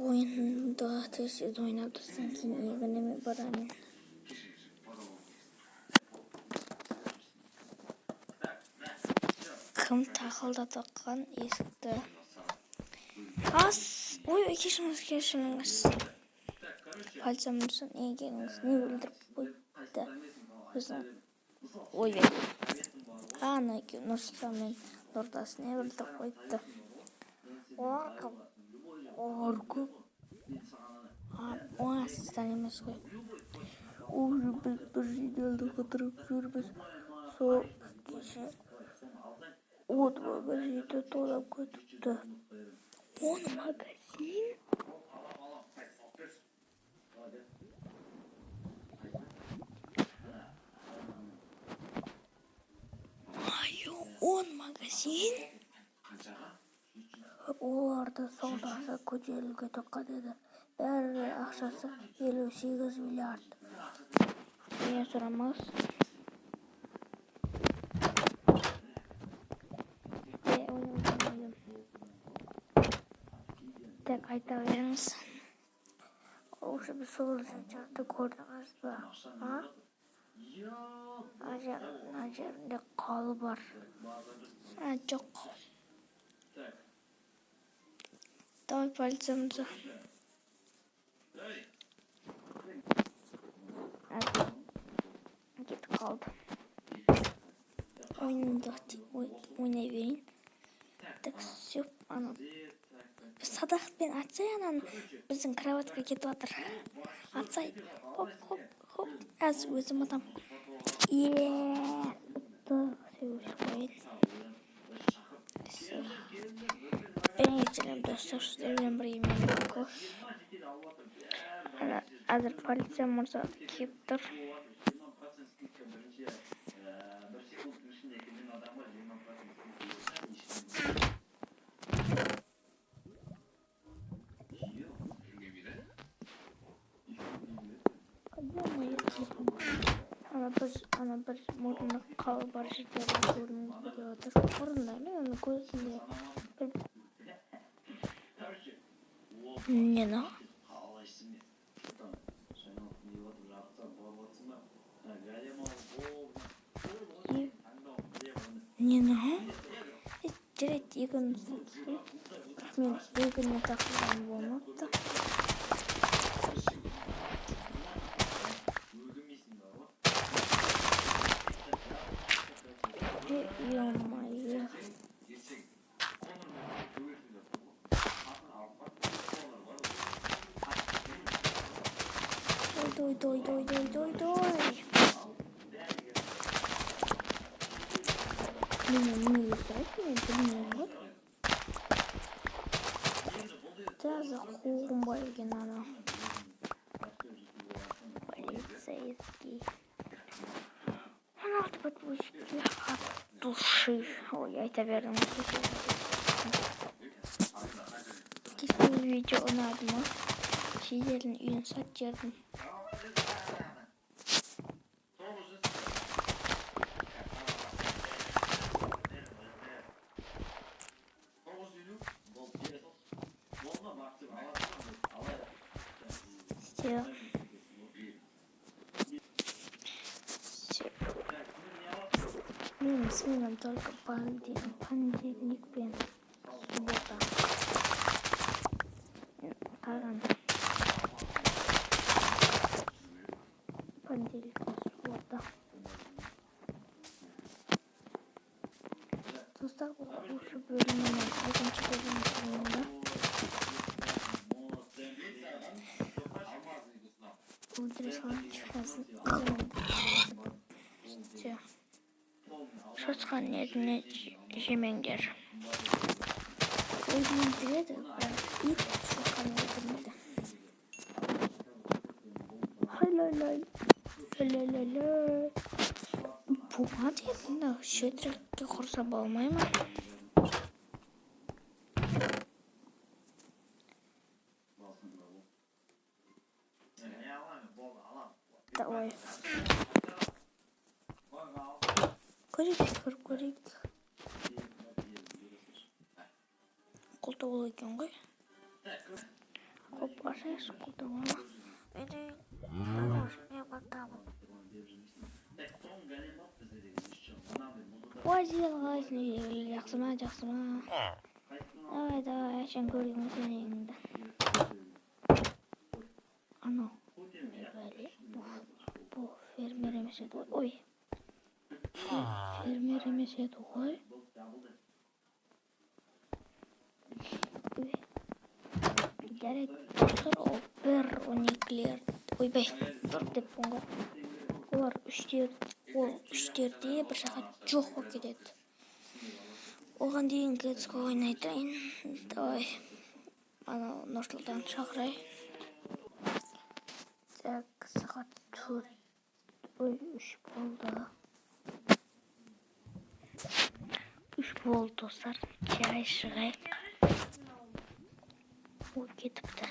Oyunda tez oynadırsın ki yegane barani. Kim takıldatkan eskidi. As, oy ikişiniz. Palçamızın iyi geliniz. Ne öldürüp koydu. Kızım. Oy. Ana ki Nursultan'ın ortasını öldürüp koydu. Orku. O asistan emas qo'y. Bir videoda o'tirib yuribmiz. So kecha o't bagajida to'lab ketibdi. On magazin. Ayo, 10 magazin. Ularda savdosi ko'chalarga to'qadi edi. Bari ақшасы 58 milliard. Ne soramaz? Oynamayalım. Tek ayta veriniz. O'sha bir so'lishni ko'rdingiz mi? Ha? Ajarda qol bor. Çok. Давай пальцем-то. Git kaldı. Oynayıverin. Так все ana. Sadak ben atsay anan bizim kravatka ketibotdir. Atsay. Hop. Az o'zim otam. Benim için dostlar sizlerle biriyim. Hazır politsiya Mursa kelibdir. Ana bir murni qalib borishga ko'rinib ketyotir. O'rinlarni yana ko'zimda. Не на. Не на. Direkt yakın tuttum. Ben yakın takılan bulmakta. Yapmayı. Doy. Не езжать, не Даже хумбайги надо. Полицейский. Она подпусти от души. Ой, я это верно. Теперь видео надо. Сидели и сатирн. Все. Сменим только понедельник, суббота. Понедельник, суббота. Достар лучше бөлімінен екінші бөлімін сұрайында. Өлтіресіған шығасын. Все. Шатқан етіне жемеңдер. Өзінен діреді, бірақ ит шатқан етімеді. Хай-лай-лай. Помад етінде шетрекке құрса болмай ма? Давай. Көрейік. Қолта ол екен ғой. Хоп, ашайсың қылдырма. Үйде не батамын. Возилғайсың үйдегілер жақсы ма? Давай, әшен көрген сен еңді. Анау, не бәле? Бұл фермер емес еді ғой. Ой. Фермер емес еді ғой. Жарайды, достар, ол 1-12-лер. Ойбай, 4 деп бұнға. Олар 3-терде бір жаққа жоқ болып кетеді. Оған дейін кетіске ойнайтайын. Давай, анау Нұрсұлтан шақырай. Так, сағат 4. Ой, 3 болды. 3 болды, достар. Чай шығайық. Ой, кетіпті.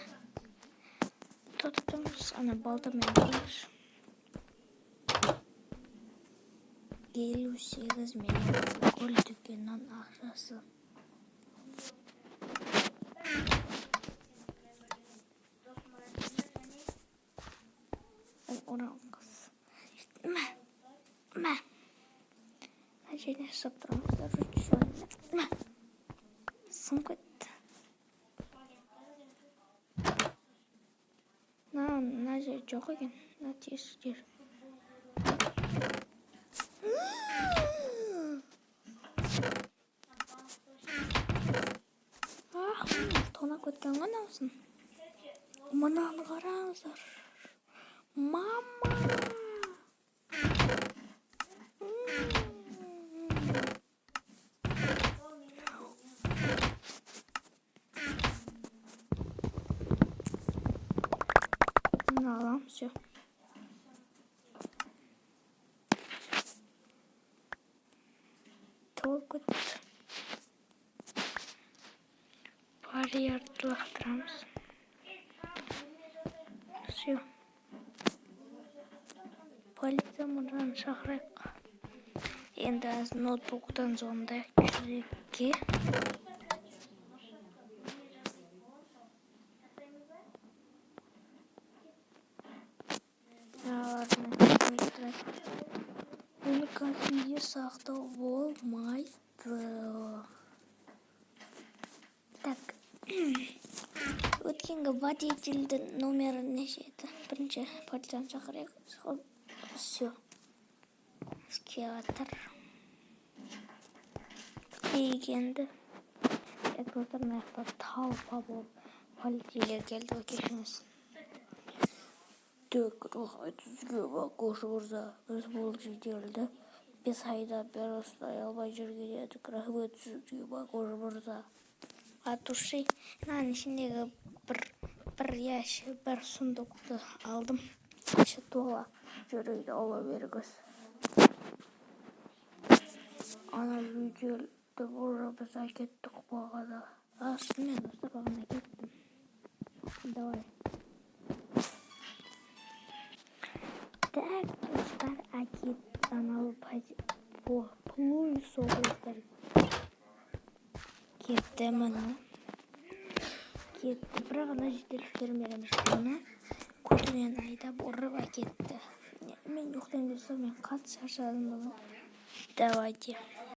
Тұттымыз, ана балтамен тұрмыз. 58 минут гүл дүкеннен ақшасы. Оран қыз. Мә. Әжене сап тұрамыздар. Мә. Сым кетті. Мына жер жоқ екен. Мына тесік жер. Тона көткен ғанаусын. Мұнаны қараңыздар. Мама! Алам, все. Толкут. Барьерді лақтырамыз. Все. Полиция мұндан шақырайық. Енді аз ноутбуктан звондайық жүрекке. Оны кәсімде сақтау болмайды. Так. Өткенгі водительдің номері неше еді? Бірінші полицияны шақырайық. Все. Скеватыр. Егенді. Экваторын аяқта талпа болып полицейлер келді кешіңіз. Так, рахметіңізге Бақош мырза, біз бұл жеделді 5 айда бері ұстай албай жүрген едік. Рахметіңізге Бақош мырза. Атуши, мынаның ішіндегі бір сундукты алдым. Іші тола жүрейді ала бергіз. Ана жеделді бұра біз әкеттік бағада. Астымен достар бағана кеттім. Давай. Так, достар, әкет анау плюс соғылыстар. Кетті мұны. Кетті. Бірақ ана жедел фермеріміз мұны көтінен айдап ұрып әкетті. Мен жоқтан берсем, мен қатты шаршадым бұны. Давайте.